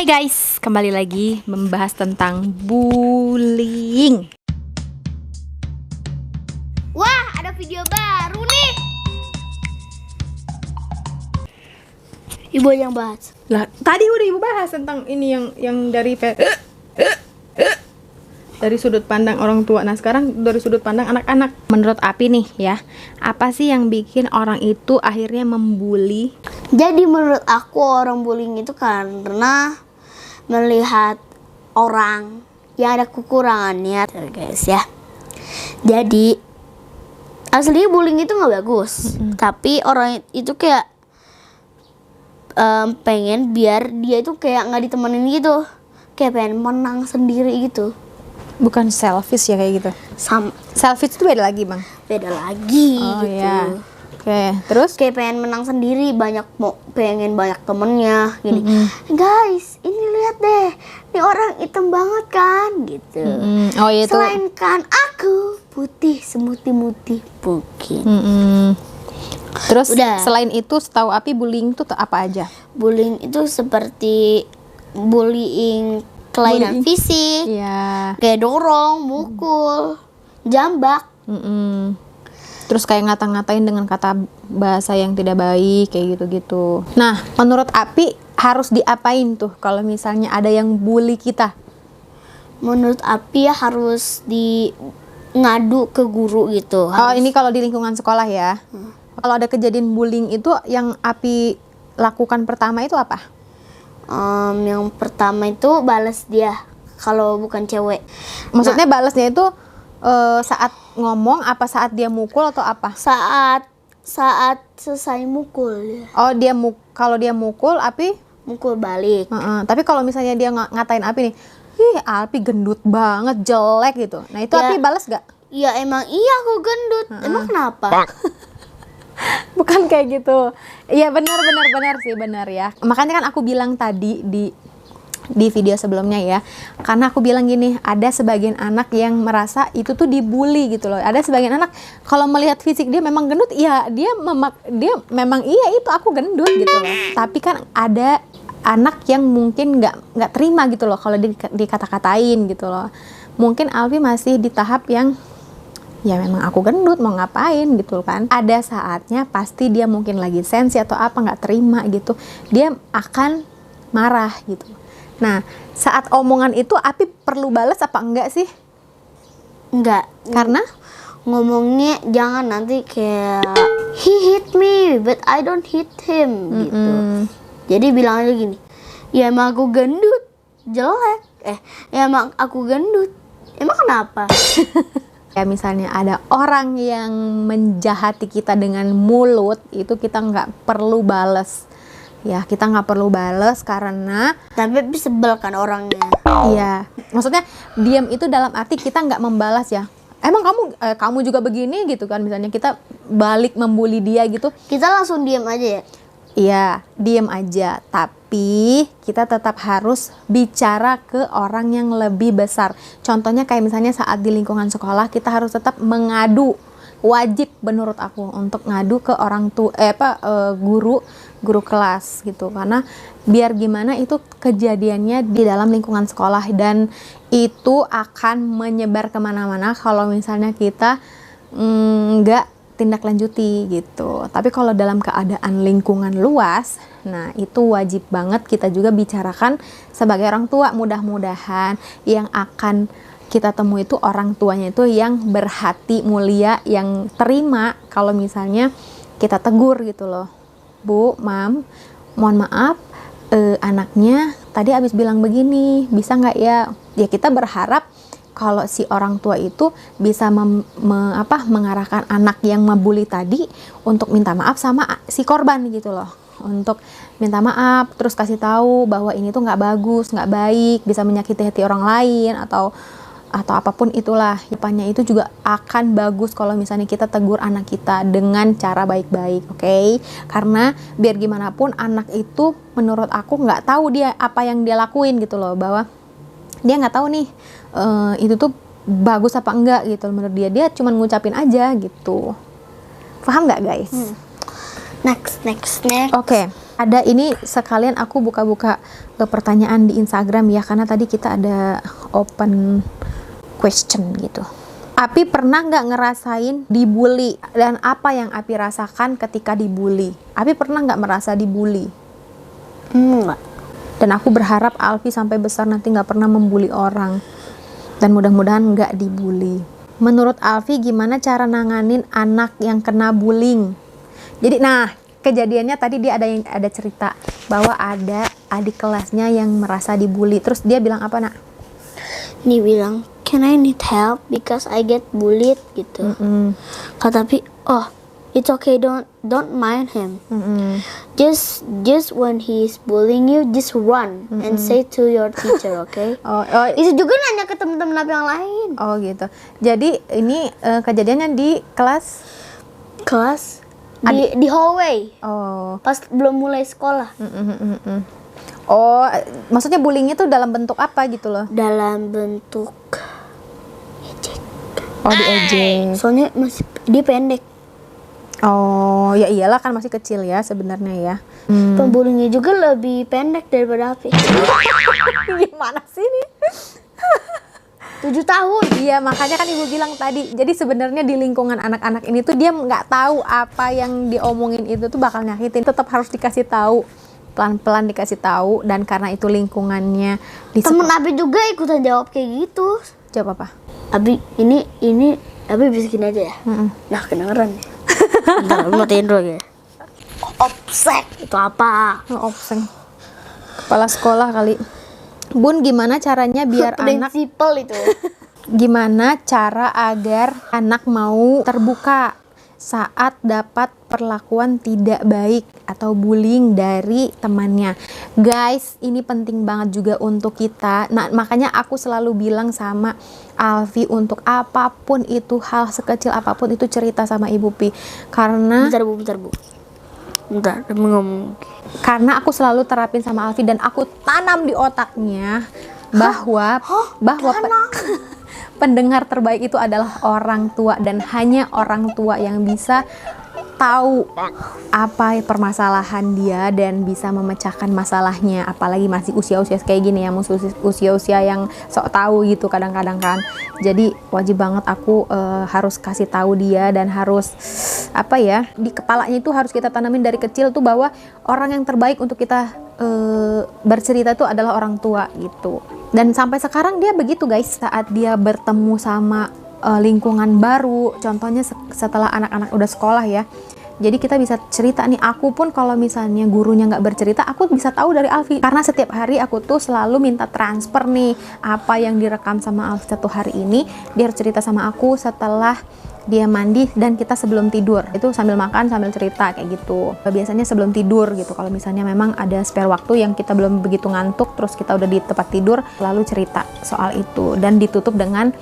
Hai guys, kembali lagi membahas tentang bullying. Wah, ada video baru nih. Ibu yang bahas. Lah, tadi udah ibu bahas tentang ini yang dari sudut pandang orang tua. Nah, sekarang dari sudut pandang anak-anak. Menurut Api nih ya, apa sih yang bikin orang itu akhirnya membuli? Jadi menurut aku orang bullying itu karena melihat orang yang ada kekurangannya, guys ya. Jadi aslinya bullying itu nggak bagus, tapi orang itu kayak pengen biar dia itu kayak nggak ditemenin gitu, kayak pengen menang sendiri gitu. Bukan selfish ya kayak gitu. Selfish itu beda lagi, Bang. Beda lagi Oh gitu. iya. Oke, terus Kayak pengen menang sendiri, pengen banyak temennya gini. Guys, ini lihat deh, ini orang hitam banget kan gitu. oh iya itu. Selain kan aku putih semutih-mutih bukan. Terus Udah. selain itu setahu Api bullying itu apa aja? Bullying itu seperti bullying kelainan Bullying. fisik, Iya. kayak dorong, mukul, jambak. Terus kayak ngata-ngatain dengan kata bahasa yang tidak baik kayak gitu-gitu. Nah, menurut Api harus diapain tuh kalau misalnya ada yang bully kita? Menurut Api ya harus ngadu ke guru gitu. Oh, ini kalau di lingkungan sekolah ya. Kalau ada kejadian bullying itu yang Api lakukan pertama itu apa? Yang pertama itu balas dia kalau bukan cewek. Maksudnya balasnya itu saat ngomong apa saat dia mukul atau apa? Saat selesai mukul, Oh, kalau dia mukul Api mukul balik. tapi kalau misalnya dia ngatain Api nih, ih Api gendut banget, jelek gitu. Nah itu Ya. Api balas gak? Ya emang iya aku gendut. Emang kenapa? Bukan kayak gitu. Iya benar sih, benar ya. Makanya kan aku bilang tadi di video sebelumnya ya, karena aku bilang gini, ada sebagian anak yang merasa itu tuh dibully gitu loh. Ada sebagian anak kalau melihat fisik dia memang gendut, ya dia memang iya itu aku gendut gitu loh. Tapi kan ada anak yang mungkin nggak terima gitu loh kalau dikata-katain gitu loh. Mungkin Alfi masih di tahap yang ya memang aku gendut, mau ngapain gitu kan. Ada saatnya pasti dia mungkin lagi sensi atau apa, nggak terima gitu, dia akan marah gitu. Nah, saat omongan itu Api perlu balas apa enggak sih? Enggak. Karena Ngomongnya jangan nanti kayak he hit me but I don't hit him gitu. Jadi bilang aja gini, ya emang aku gendut, jelek. Ya emang aku gendut. Emang kenapa? ya misalnya ada orang yang menjahati kita dengan mulut, itu kita nggak perlu balas. Ya, kita nggak perlu balas karena Tapi sebel kan orangnya. iya, maksudnya diam itu dalam arti kita nggak membalas ya. Emang kamu juga begini gitu kan, misalnya kita balik membuli dia gitu. Kita langsung diam aja ya. Iya, diam aja. Tapi kita tetap harus bicara ke orang yang lebih besar. Contohnya kayak misalnya saat di lingkungan sekolah kita harus tetap mengadu. Wajib menurut aku untuk ngadu ke orang tua, guru kelas gitu. Karena biar gimana itu kejadiannya di dalam lingkungan sekolah dan itu akan menyebar kemana-mana kalau misalnya kita nggak tindak lanjuti gitu. Tapi kalau dalam keadaan lingkungan luas, nah itu wajib banget kita juga bicarakan sebagai orang tua. Mudah-mudahan yang akan kita temui itu orang tuanya itu yang berhati mulia, yang terima kalau misalnya kita tegur gitu loh. Bu, Mam, mohon maaf, anaknya tadi habis bilang begini, bisa nggak ya? Ya kita berharap kalau si orang tua itu bisa mengarahkan anak yang membuli tadi untuk minta maaf sama si korban gitu loh, untuk minta maaf, terus kasih tahu bahwa ini tuh nggak bagus, nggak baik, bisa menyakiti hati orang lain atau apapun itulah. Depannya itu juga akan bagus kalau misalnya kita tegur anak kita dengan cara baik-baik, oke? Karena biar gimana pun anak itu menurut aku nggak tahu dia apa yang dia lakuin gitu loh, bahwa dia nggak tahu nih itu tuh bagus apa enggak gitu menurut dia cuma ngucapin aja gitu. Paham nggak guys? Next. Oke. Ada ini sekalian aku buka-buka pertanyaan di Instagram ya, karena tadi kita ada open question gitu. Api pernah nggak ngerasain dibully, dan apa yang Api rasakan ketika dibully? Api pernah nggak merasa dibully? Enggak. Dan aku berharap Alfi sampai besar nanti nggak pernah membuli orang, dan mudah-mudahan nggak dibully. Menurut Alfi gimana cara nanganin anak yang kena bullying? Jadi kejadiannya tadi dia ada cerita bahwa ada adik kelasnya yang merasa dibully. Terus dia bilang apa, Nak? Dia bilang, "Can I need help because I get bullied?" gitu. Kata Pi, "Oh, it's okay, don't mind him. Just when he's bullying you, just run and say to your teacher, okay?" Itu juga nanya ke teman-teman Api yang lain. Oh gitu. Jadi ini kejadiannya di kelas di hallway. Oh. Pas belum mulai sekolah. Oh, maksudnya bullyingnya tuh dalam bentuk apa gitu loh? Dalam bentuk ejek. Oh, diejek. Soalnya masih dia pendek. Oh, ya iyalah kan masih kecil ya sebenarnya ya. Pembullyingnya juga lebih pendek daripada Api. Gimana sih ini? 7 tahun. Iya, makanya kan ibu bilang tadi. Jadi sebenarnya di lingkungan anak-anak ini tuh dia nggak tahu apa yang diomongin itu tuh bakal nyakitin. Tetap harus dikasih tahu, pelan-pelan dikasih tahu, dan karena itu lingkungannya di Temen Abi juga ikutan jawab kayak gitu. Jawab apa? Abi ini Abi bisikin aja ya. Nah, kedengeran ya. Bentar, Abi matiin dulu ya. Opsek itu apa? Obseng. Kepala sekolah kali. Bun, gimana caranya biar anak Prinsipal itu. gimana cara agar anak mau terbuka saat dapat perlakuan tidak baik atau bullying dari temannya? Guys, ini penting banget juga untuk kita. Nah, makanya aku selalu bilang sama Alfi, untuk apapun itu, hal sekecil apapun itu, cerita sama Ibu Pi. Karena Bentar bu. Bentar, Abi ngomong. karena aku selalu terapin sama Alfi, dan aku tanam di otaknya bahwa pendengar terbaik itu adalah orang tua, dan hanya orang tua yang bisa tahu apa permasalahan dia dan bisa memecahkan masalahnya, apalagi masih usia-usia kayak gini ya, usia-usia yang sok tahu gitu kadang-kadang kan. Jadi wajib banget aku harus kasih tahu dia, dan harus di kepalanya itu harus kita tanamin dari kecil tuh bahwa orang yang terbaik untuk kita bercerita itu adalah orang tua gitu. Dan sampai sekarang dia begitu guys, saat dia bertemu sama lingkungan baru, contohnya setelah anak-anak udah sekolah ya, jadi kita bisa cerita nih. Aku pun kalau misalnya gurunya nggak bercerita, aku bisa tahu dari Alfi, karena setiap hari aku tuh selalu minta transfer nih apa yang direkam sama Alfi satu hari ini, dia harus cerita sama aku setelah dia mandi dan kita sebelum tidur, itu sambil makan sambil cerita kayak gitu. Biasanya sebelum tidur gitu, kalau misalnya memang ada spare waktu yang kita belum begitu ngantuk, terus kita udah di tempat tidur, lalu cerita soal itu, dan ditutup dengan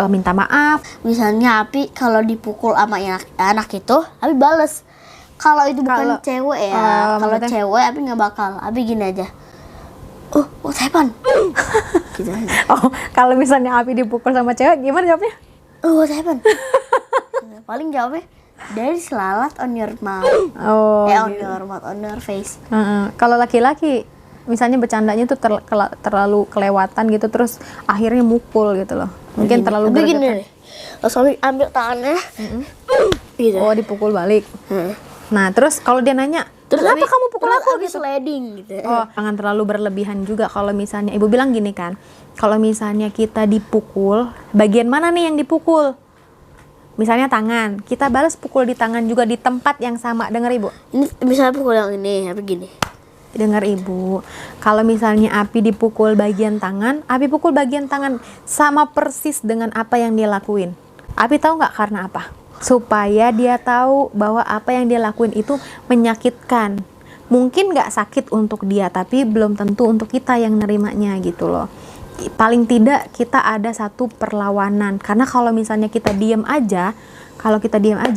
minta maaf. Misalnya Abi kalau dipukul sama anak itu, Abi bales. Kalau itu bukan cewek ya, kalau cewek Abi nggak bakal. Abi gini aja. What happened? Gitu aja. Oh, kalau misalnya Abi dipukul sama cewek, gimana jawabnya? What happened? Paling jawabnya, there's lalat on your mouth. On your mouth, on your face. Kalau laki-laki, misalnya bercandanya tuh terlalu kelewatan gitu, terus akhirnya mukul gitu loh. Mungkin terlalu begini gregetan. deh. Lalu ambil tangannya. Gitu. Oh, dipukul balik. Nah, terus kalau dia nanya, kenapa kamu pukul aku gitu? Sliding gitu. Oh, jangan terlalu berlebihan juga. Kalau misalnya ibu bilang gini kan, kalau misalnya kita dipukul, bagian mana nih yang dipukul? Misalnya tangan, kita balas pukul di tangan juga di tempat yang sama. Dengar ibu. Ini misalnya pukul yang ini, Abi gini. Dengar ibu, kalau misalnya Api dipukul bagian tangan, Api pukul bagian tangan sama persis dengan apa yang dia lakuin. Api tahu nggak karena apa? Supaya dia tahu bahwa apa yang dia lakuin itu menyakitkan. Mungkin nggak sakit untuk dia, tapi belum tentu untuk kita yang nerimanya gitu loh. Paling tidak kita ada satu perlawanan, karena kalau misalnya kita diam aja,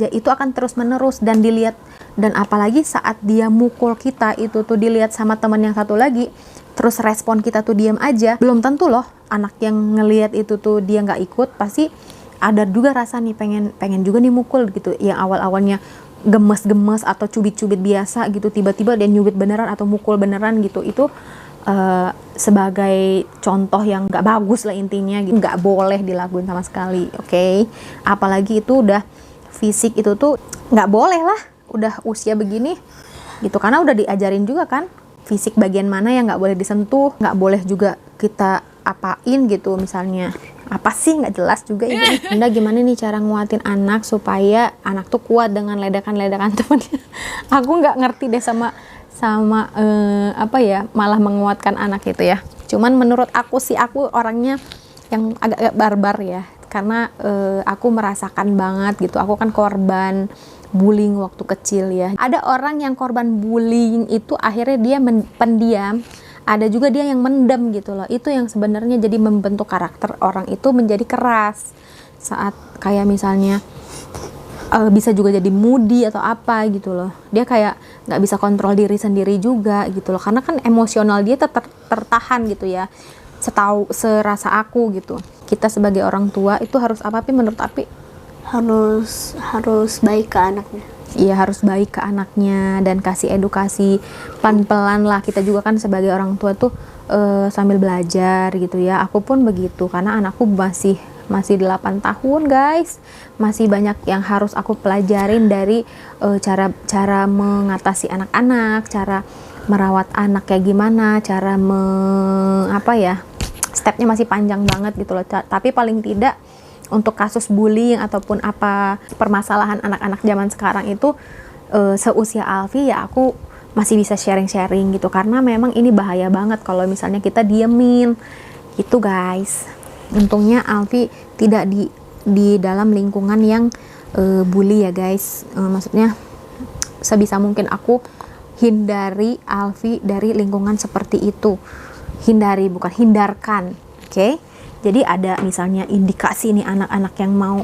itu akan terus menerus dan dilihat. Dan apalagi saat dia mukul kita itu tuh dilihat sama teman yang satu lagi, terus respon kita tuh diam aja, belum tentu loh anak yang ngelihat itu tuh dia nggak ikut, pasti ada juga rasa nih pengen juga nih mukul gitu. Yang awal-awalnya gemes-gemes atau cubit-cubit biasa gitu, tiba-tiba dia nyubit beneran atau mukul beneran gitu, itu sebagai contoh yang nggak bagus lah intinya gitu. Nggak boleh dilakuin sama sekali, oke? Apalagi itu udah fisik itu tuh nggak boleh lah, udah usia begini gitu, karena udah diajarin juga kan fisik bagian mana yang nggak boleh disentuh, nggak boleh juga kita apain gitu, misalnya apa sih nggak jelas juga itu. Bunda gimana nih cara nguatin anak supaya anak tuh kuat dengan ledakan-ledakan temennya? Aku nggak ngerti deh sama apa ya, malah menguatkan anak itu ya. Cuman menurut aku sih, aku orangnya yang agak barbar ya, karena aku merasakan banget gitu. Aku kan korban bullying waktu kecil ya. Ada orang yang korban bullying itu akhirnya dia pendiam, ada juga dia yang mendem gitu loh. Itu yang sebenarnya jadi membentuk karakter orang itu menjadi keras saat kayak misalnya bisa juga jadi moody atau apa gitu loh. Dia kayak nggak bisa kontrol diri sendiri juga gitu loh, karena kan emosional dia tertahan gitu ya. Serasa aku gitu, kita sebagai orang tua itu harus apa sih menurut Api? Harus baik ke anaknya. Iya, harus baik ke anaknya dan kasih edukasi pelan-pelan lah. Kita juga kan sebagai orang tua tuh sambil belajar gitu ya. Aku pun begitu, karena anakku masih 8 tahun guys, masih banyak yang harus aku pelajarin dari cara mengatasi anak-anak, cara merawat anak kayak gimana, cara apa ya, stepnya masih panjang banget gitu loh. Tapi paling tidak untuk kasus bullying ataupun apa permasalahan anak-anak zaman sekarang itu seusia Alfi ya, aku masih bisa sharing-sharing gitu, karena memang ini bahaya banget kalau misalnya kita diemin gitu guys. Untungnya Alfi tidak di dalam lingkungan yang bully ya guys. Maksudnya sebisa mungkin aku hindari Alfi dari lingkungan seperti itu. Hindari, bukan hindarkan, oke? Jadi ada misalnya indikasi nih anak-anak yang mau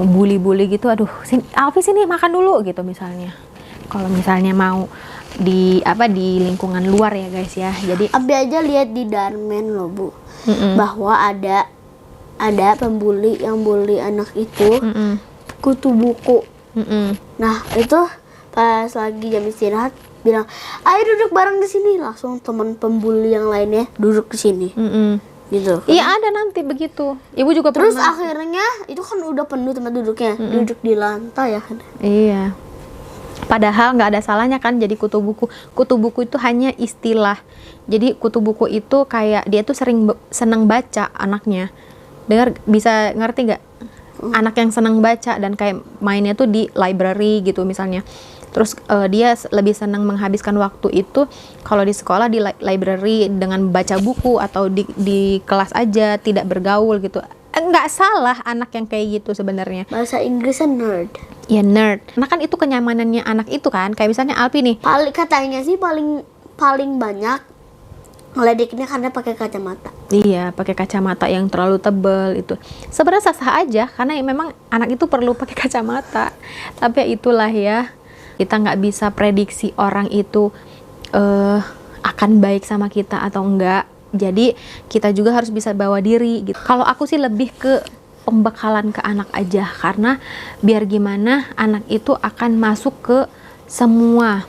bully gitu, sini Alfi sini makan dulu gitu misalnya. Kalau misalnya mau di lingkungan luar ya guys ya. Jadi Abi aja lihat di Darmen loh Bu, bahwa ada pembuli yang bully anak itu kutu buku. Nah itu pas lagi jam istirahat bilang, ayo duduk bareng di sini. Langsung teman pembuli yang lainnya duduk di sini. Gitu kan? Iya, ada nanti begitu. Ibu juga terus pernah. Akhirnya itu kan udah penuh tempat duduknya, duduk di lantai ya kan. Iya. Padahal nggak ada salahnya kan jadi kutu buku. Kutu buku itu hanya istilah. Jadi kutu buku itu kayak dia tuh senang baca anaknya. Bisa ngerti nggak? Anak yang senang baca dan kayak mainnya tuh di library gitu misalnya. Terus dia lebih senang menghabiskan waktu itu kalau di sekolah di library dengan baca buku, atau di kelas aja tidak bergaul gitu. Nggak salah anak yang kayak gitu sebenarnya. Bahasa Inggrisnya nerd. Ya nerd. Karena kan itu kenyamanannya anak itu kan. Kayak misalnya Alpi nih. Katanya sih paling banyak ngeledeknya karena pakai kacamata. Iya, pakai kacamata yang terlalu tebal itu. Sebenarnya sah-sah aja karena memang anak itu perlu pakai kacamata. Tapi ya itulah ya. Kita nggak bisa prediksi orang itu akan baik sama kita atau enggak. Jadi kita juga harus bisa bawa diri gitu. Kalau aku sih lebih ke pembekalan ke anak aja, karena biar gimana anak itu akan masuk ke semua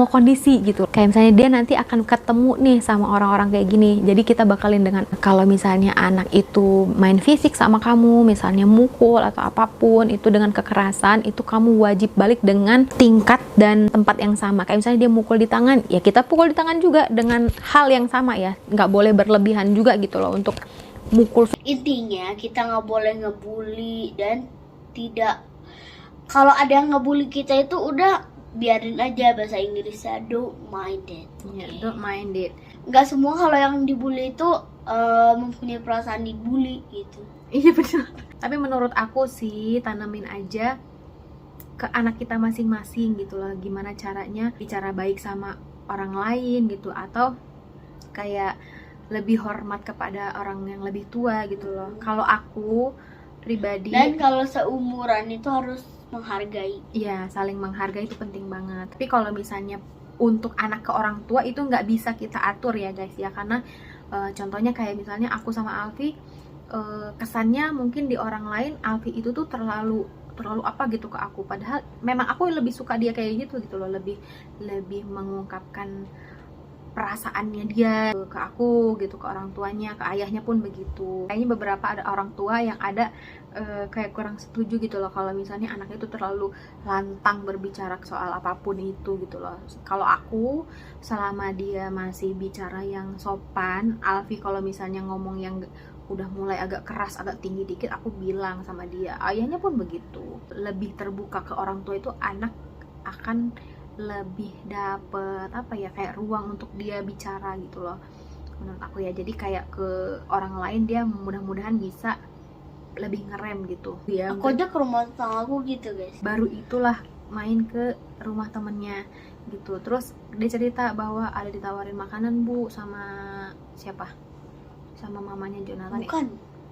kondisi gitu. Kayak misalnya dia nanti akan ketemu nih sama orang-orang kayak gini. Jadi kita bakalin dengan, kalau misalnya anak itu main fisik sama kamu, misalnya mukul atau apapun itu dengan kekerasan, itu kamu wajib balik dengan tingkat dan tempat yang sama. Kayak misalnya dia mukul di tangan, ya kita pukul di tangan juga dengan hal yang sama ya. Nggak boleh berlebihan juga gitu loh untuk mukul. Intinya kita nggak boleh ngebully, dan tidak, kalau ada yang ngebully kita itu udah biarin aja. Bahasa Inggrisnya don't mind it. Yeah, don't mind it. Nggak semua kalau yang dibully itu mempunyai perasaan dibully gitu. Iya benar. Tapi menurut aku sih tanamin aja ke anak kita masing-masing gitu loh. Gimana caranya bicara baik sama orang lain gitu, atau kayak lebih hormat kepada orang yang lebih tua gitu loh. Kalau aku pribadi, dan kalau seumuran itu harus menghargai. Iya, saling menghargai itu penting banget. Tapi kalau misalnya untuk anak ke orang tua itu nggak bisa kita atur ya guys ya, karena contohnya kayak misalnya aku sama Alfi, kesannya mungkin di orang lain Alfi itu tuh terlalu terlalu apa gitu ke aku, padahal memang aku lebih suka dia kayak gitu loh, lebih mengungkapkan perasaannya dia ke aku gitu, ke orang tuanya, ke ayahnya pun begitu. Kayaknya beberapa ada orang tua yang ada kayak kurang setuju gitu loh kalau misalnya anaknya itu terlalu lantang berbicara soal apapun itu gitu loh. Kalau aku selama dia masih bicara yang sopan, Alfi kalau misalnya ngomong yang udah mulai agak keras, agak tinggi dikit, aku bilang sama dia. Ayahnya pun begitu. Lebih terbuka ke orang tua itu anak akan lebih dapet apa ya, kayak ruang untuk dia bicara gitu loh menurut aku ya. Jadi kayak ke orang lain dia mudah-mudahan bisa lebih ngerem gitu ya. Aku aja ke rumah tetanggaku gitu guys. Baru itulah main ke rumah temennya gitu, terus dia cerita bahwa ada ditawarin makanan bu sama siapa, sama mamanya Jonathan. Bukan,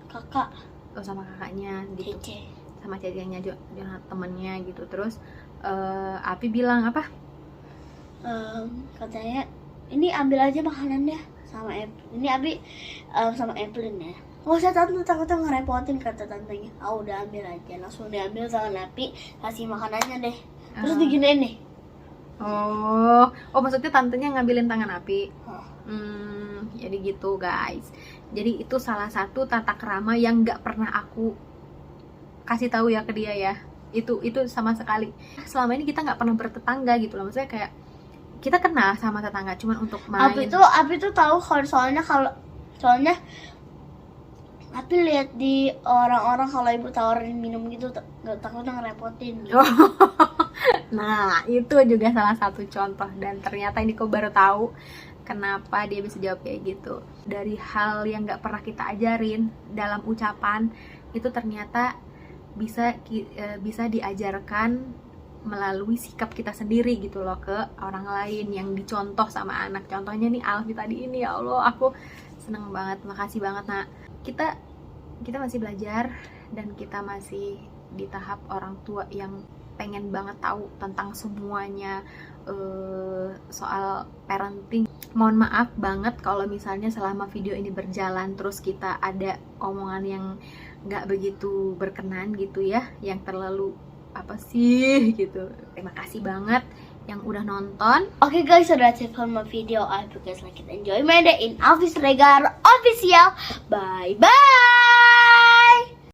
kakak. Oh, sama kakaknya gitu. Cece. Sama cecenya Jonathan temennya gitu. Terus Api bilang apa? Katanya ini ambil aja makanannya sama ini Abi sama Evelyn ya. Nggak usah tante, takutnya ngerepotin, kata tantenya. Udah ambil aja, langsung diambil tangan Api, kasih makanannya deh. Terus diginiin nih. Oh maksudnya tantenya ngambilin tangan Api. Oh. Jadi gitu guys. Jadi itu salah satu tata krama yang nggak pernah aku kasih tahu ya ke dia ya. Itu sama sekali. Selama ini kita nggak pernah bertetangga gitu loh. Maksudnya kayak kita kenal sama tetangga cuman untuk main. Abi tuh tahu soalnya Abi lihat di orang-orang kalau ibu tawarin minum gitu, nggak takutnya ngerepotin gitu. Nah itu juga salah satu contoh, dan ternyata ini kok baru tahu kenapa dia bisa jawab kayak gitu. Dari hal yang nggak pernah kita ajarin dalam ucapan itu ternyata bisa diajarkan melalui sikap kita sendiri gitu loh ke orang lain yang dicontoh sama anak. Contohnya nih Alfi tadi ini, ya Allah aku seneng banget, makasih banget nak. Kita masih belajar dan kita masih di tahap orang tua yang pengen banget tahu tentang semuanya soal parenting. Mohon maaf banget kalau misalnya selama video ini berjalan terus kita ada omongan yang nggak begitu berkenan gitu ya, yang terlalu apa sih gitu. Terima kasih banget yang udah nonton. Oke guys, so that's it for my video. I hope you guys like it, enjoy my day in Alfi Siregar Official. Bye bye.